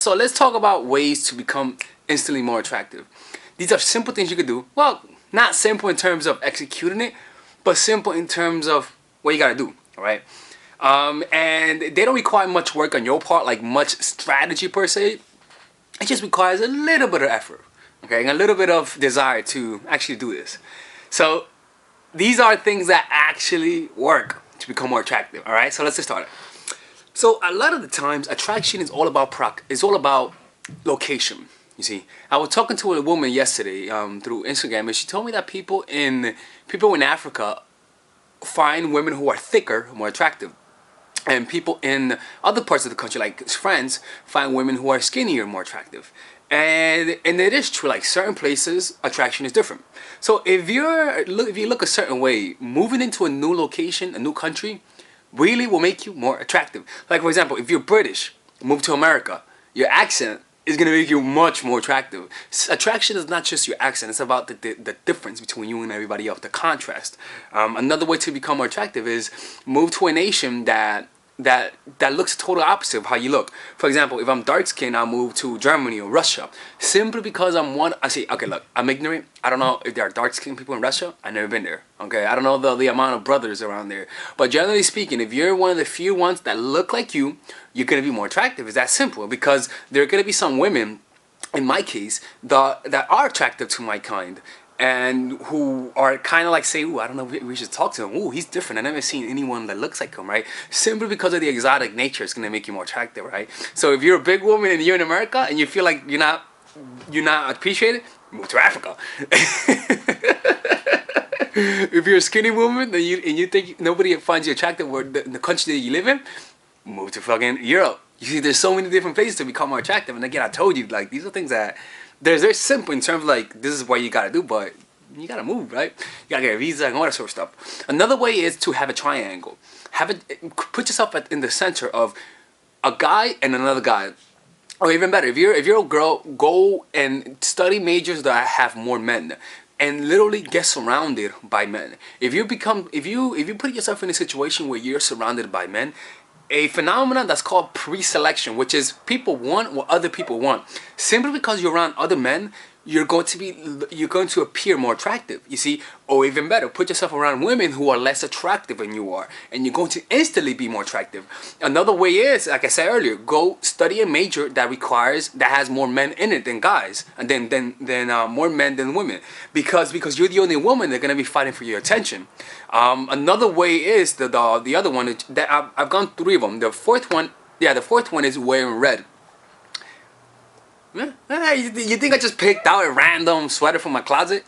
So let's talk about ways to become instantly more attractive. These are simple things you could do. Well, not simple in terms of executing it, but simple in terms of what you gotta do, alright? And they don't require much work on your part, like much strategy per se. It just requires a little bit of effort, okay, and a little bit of desire to actually do this. So these are things that actually work to become more attractive, alright? So let's get started. So a lot of the times, attraction is all about location. You see, I was talking to a woman yesterday through Instagram, and she told me that people in Africa find women who are thicker more attractive, and people in other parts of the country, like France, find women who are skinnier more attractive. And it is true. Like certain places, attraction is different. So if you look a certain way, moving into a new location, a new country, really will make you more attractive. Like for example, if you're British, move to America, your accent is going to make you much more attractive. Attraction is not just your accent, it's about the difference between you and everybody else, the contrast. Another way to become more attractive is move to a nation that looks total opposite of how you look. For example, if I'm dark skinned, I'll move to Germany or Russia, simply because okay, look, I'm ignorant. I don't know if there are dark skinned people in Russia. I've never been there. Okay, I don't know the amount of brothers around there. But generally speaking, if you're one of the few ones that look like you're gonna be more attractive. It's that simple, because there are gonna be some women, in my case, that are attractive to my kind, and who are kind of like say, ooh, I don't know, we should talk to him. Ooh, he's different. I've never seen anyone that looks like him, right? Simply because of the exotic nature, it's gonna make you more attractive, right? So if you're a big woman and you're in America and you feel like you're not appreciated, move to Africa. If you're a skinny woman and you think nobody finds you attractive in the country that you live in, move to fucking Europe. You see, there's so many different places to become more attractive. And again, I told you, like, these are things that they're very simple in terms of like, this is what you gotta do, but you gotta move, right? You gotta get a visa and all that sort of stuff. Another way is to have a triangle. Put yourself in the center of a guy and another guy. Or even better, if you're a girl, go and study majors that have more men, and literally get surrounded by men. If you put yourself in a situation where you're surrounded by men, a phenomenon that's called PreSelection, which is people want what other people want. Simply because you're around other men, you're going to appear more attractive, you see. Or even better, put yourself around women who are less attractive than you are, and you're going to instantly be more attractive. Another way is, like I said earlier, go study a major that has more men in it than guys, and then more men than women, because you're the only woman they're gonna be fighting for your attention. Another way is the other one that I've gone 3 of them. The fourth one is wearing red. You think I just picked out a random sweater from my closet?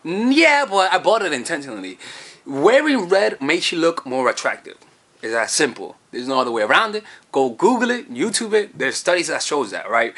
Yeah, but I bought it intentionally. Wearing red makes you look more attractive. It's that simple. There's no other way around it. Go Google it, YouTube it. There's studies that shows that, right?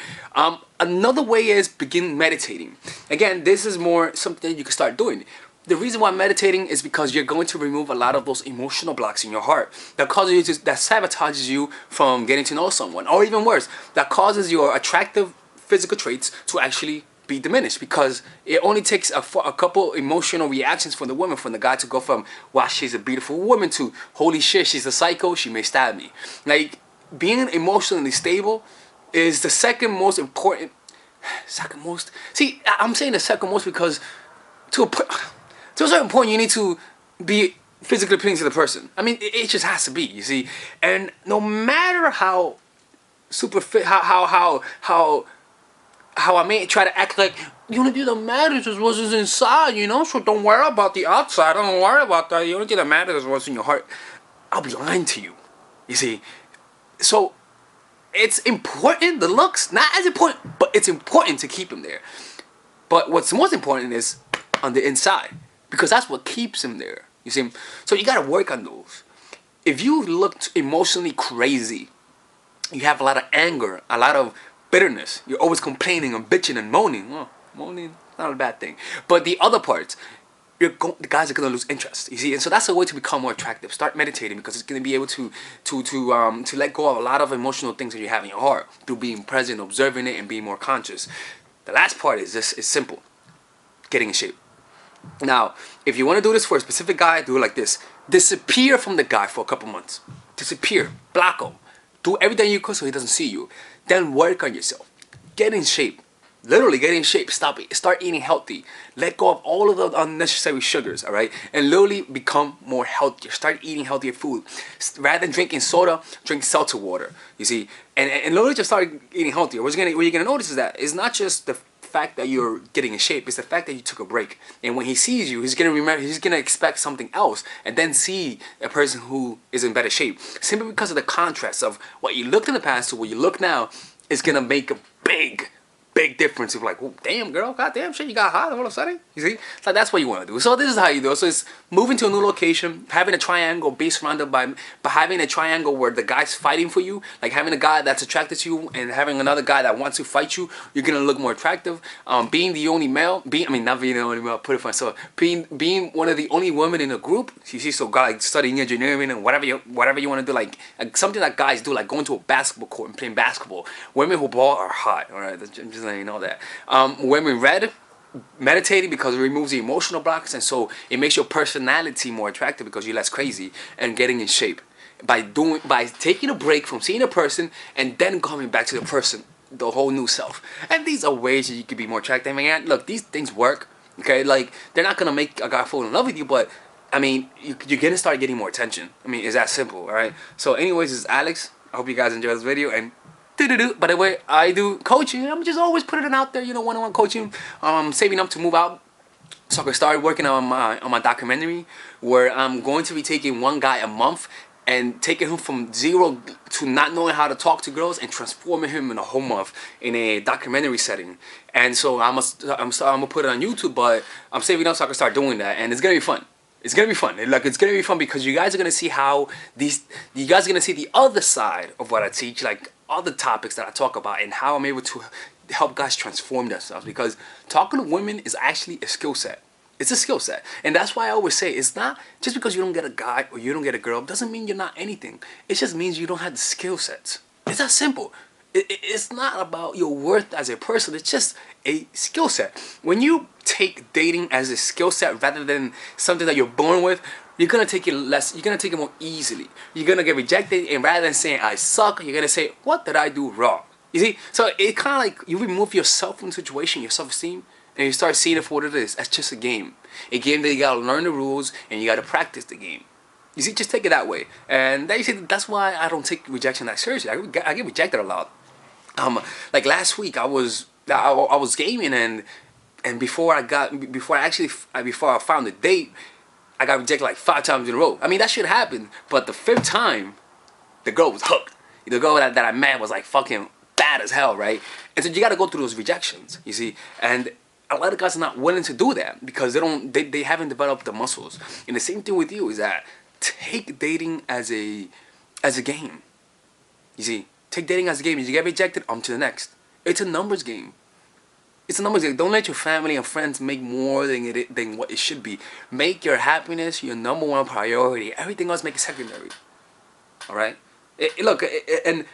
Another way is begin meditating. Again, this is more something you can start doing. The reason why meditating is because you're going to remove a lot of those emotional blocks in your heart that sabotages you from getting to know someone, or even worse, that causes your attractive physical traits to actually be diminished, because it only takes a couple emotional reactions from the guy to go from, wow, she's a beautiful woman, to, holy shit, she's a psycho, she may stab me. Like, being emotionally stable is the second most important. See, I'm saying the second most because to a certain point, you need to be physically appealing to the person. I mean, it just has to be, you see. And no matter how how I may try to act like, the only thing that matters is what's inside, you know. So don't worry about the outside. Don't worry about that. The only thing that matters is what's in your heart. I'll be lying to you, you see. So it's important. The looks not as important, but it's important to keep them there. But what's most important is on the inside, because that's what keeps him there, you see. So you gotta work on those. If you look emotionally crazy, you have a lot of anger, a lot of bitterness, you're always complaining and bitching and moaning. Well, moaning, not a bad thing. But the other parts, the guys are gonna lose interest, you see. And so that's a way to become more attractive. Start meditating, because it's gonna be able to let go of a lot of emotional things that you have in your heart through being present, observing it, and being more conscious. The last part is simple: getting in shape. Now, if you want to do this for a specific guy, do it like this. Disappear from the guy for a couple months. Disappear. Block him. Do everything you could so he doesn't see you. Then work on yourself. Get in shape. Literally get in shape. Start eating healthy. Let go of all of the unnecessary sugars, all right? And literally become more healthier. Start eating healthier food. Rather than drinking soda, drink seltzer water. You see, and literally just start eating healthier. What you're gonna notice is that it's not just the fact that you're getting in shape, it's the fact that you took a break. And when he sees you, he's gonna expect something else, and then see a person who is in better shape. Simply because of the contrast of what you looked in the past to what you look now is gonna make a big difference of like, oh, damn girl, goddamn shit, you got hot all of a sudden. You see, it's like that's what you want to do. So this is how you do it. So it's moving to a new location, having a triangle, be surrounded by having a triangle where the guy's fighting for you, like having a guy that's attracted to you and having another guy that wants to fight you. You're gonna look more attractive. Being the only male, not being the only male, put it for myself. Being one of the only women in a group. You see, so guy like studying engineering and whatever you want to do, like something that guys do, like going to a basketball court and playing basketball. Women who ball are hot. All right, I'm just letting you know that. Women read, meditating because it removes the emotional blocks, and so it makes your personality more attractive because you're less crazy, and getting in shape by taking a break from seeing a person and then coming back to the person, the whole new self. And these are ways that you can be more attractive. I mean, look, these things work. Okay, like they're not gonna make a guy fall in love with you, but I mean, you're gonna start getting more attention. I mean, it's that simple. All right. So, anyways, this is Alex. I hope you guys enjoyed this video, and by the way, I do coaching. I'm just always putting it out there, you know, one-on-one coaching. Saving up to move out so I can start working on my documentary, where I'm going to be taking one guy a month and taking him from zero to not knowing how to talk to girls and transforming him in a whole month in a documentary setting. And so I'm gonna put it on YouTube, but I'm saving up so I can start doing that, and it's gonna be fun. It's gonna be fun. Like, it's gonna be fun because you guys are gonna see how you guys are gonna see the other side of what I teach, like other topics that I talk about, and how I'm able to help guys transform themselves. Because talking to women is actually a skill set. It's a skill set, and that's why I always say it's not just because you don't get a guy or you don't get a girl doesn't mean you're not anything. It just means you don't have the skill sets. It's that simple. It's not about your worth as a person. It's just a skill set. When you take dating as a skill set rather than something that you're born with, you're gonna take it less. You're gonna take it more easily. You're gonna get rejected, and rather than saying I suck, you're gonna say what did I do wrong? You see, so it kind of like you remove yourself from the situation, your self-esteem, and you start seeing it for what it is. That's just a game that you gotta learn the rules and you gotta practice the game. You see, just take it that way, and that's why I don't take rejection that seriously. I get rejected a lot. Like last week, I was gaming, and before I found a date, I got rejected like 5 times in a row. I mean, that shit happened, but the 5th time, the girl was hooked. The girl that I met was like fucking bad as hell, right? And so you gotta go through those rejections, you see, and a lot of guys are not willing to do that because they haven't developed the muscles. And the same thing with you is that take dating as a game. You see, take dating as a game. You get rejected, on to the next. It's a numbers game. It's a numbers game. Don't let your family and friends make more than what it should be. Make your happiness your #1 priority. Everything else make it secondary. All right. The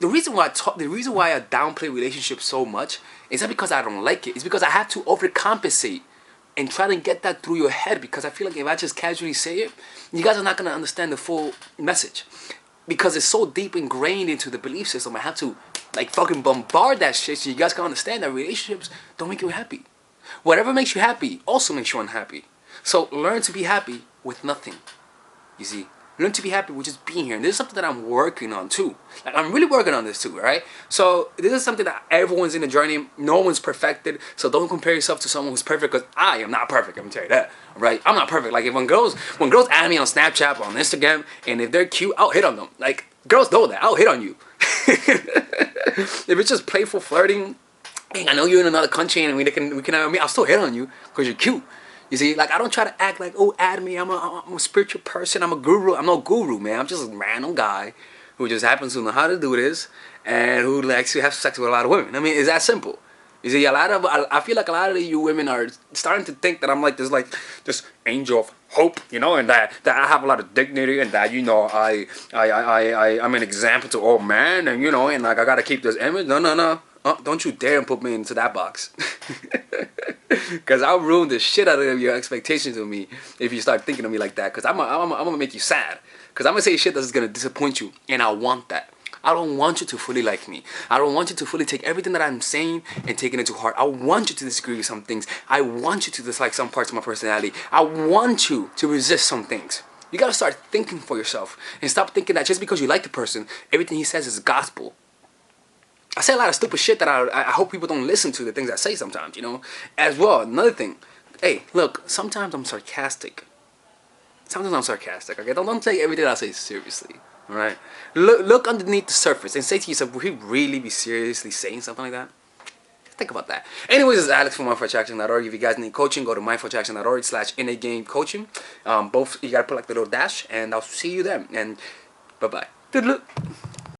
reason why I downplay relationships so much is not because I don't like it. It's because I have to overcompensate and try to get that through your head, because I feel like if I just casually say it, you guys are not gonna understand the full message, because it's so deep ingrained into the belief system. I have to like fucking bombard that shit so you guys can understand that relationships don't make you happy. Whatever makes you happy also makes you unhappy. So learn to be happy with nothing. You see, learn to be happy with just being here. And this is something that I'm working on too. Like, I'm really working on this too, right? So this is something that everyone's in the journey. No one's perfected. So don't compare yourself to someone who's perfect, because I am not perfect. I'm gonna tell you that, right? I'm not perfect. Like, when girls add me on Snapchat or on Instagram, and if they're cute, I'll hit on them. Like, girls know that. I'll hit on you. If it's just playful flirting, hey, I know you're in another country and we can I'll still hit on you because you're cute. You see, like, I don't try to act like, oh, add me, I'm a spiritual person, I'm a guru. I'm no guru, man. I'm just a random guy who just happens to know how to do this and who likes to have sex with a lot of women. I mean, it's that simple. You see, I feel like a lot of you women are starting to think that I'm like this angel of hope, you know, and that I have a lot of dignity, and that, you know, I'm an example to all men, and, you know, and like I gotta keep this image. No. Don't you dare put me into that box. Because I'll ruin the shit out of your expectations of me if you start thinking of me like that. Because I'm gonna make you sad. Because I'm gonna say shit that's gonna disappoint you, and I want that. I don't want you to fully like me. I don't want you to fully take everything that I'm saying and taking it to heart. I want you to disagree with some things. I want you to dislike some parts of my personality. I want you to resist some things. You gotta start thinking for yourself and stop thinking that just because you like the person, everything he says is gospel. I say a lot of stupid shit that I hope people don't listen to the things I say sometimes, you know. As well, another thing. Hey, look, sometimes I'm sarcastic. Okay? Don't take everything I say seriously. Alright? Look underneath the surface and say to yourself, would he really be seriously saying something like that? Think about that. Anyways, this is Alex from mindfulattraction.org. If you guys need coaching, go to mindfulattraction.org/inagamecoaching. Both, you gotta put like the little dash, and I'll see you there. And bye-bye.